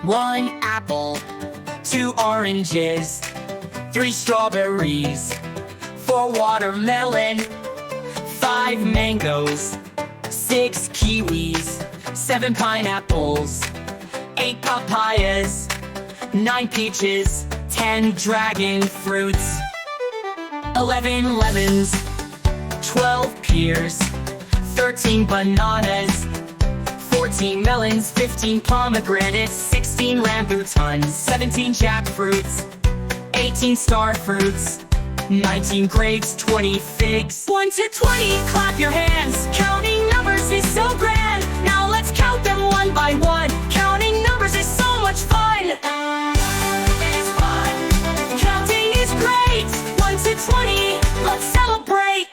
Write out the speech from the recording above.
1 apple, 2 oranges, 3 strawberries, 4 watermelon, 5 mangoes, 6 kiwis, 7 pineapples, 8 papayas, 9 peaches, 10 dragon fruits, 11 lemons, 12 pears, 13 bananas, 14 melons, 15 pomegranates, 16 rambutans, 17 jackfruits, 18 star fruits, 19 grapes, 20 figs. 1 to 20, clap your hands. Counting numbers is so grand. Now let's count them one by one. Counting numbers is so much fun. It's fun. Counting is great. 1 to 20, let's celebrate.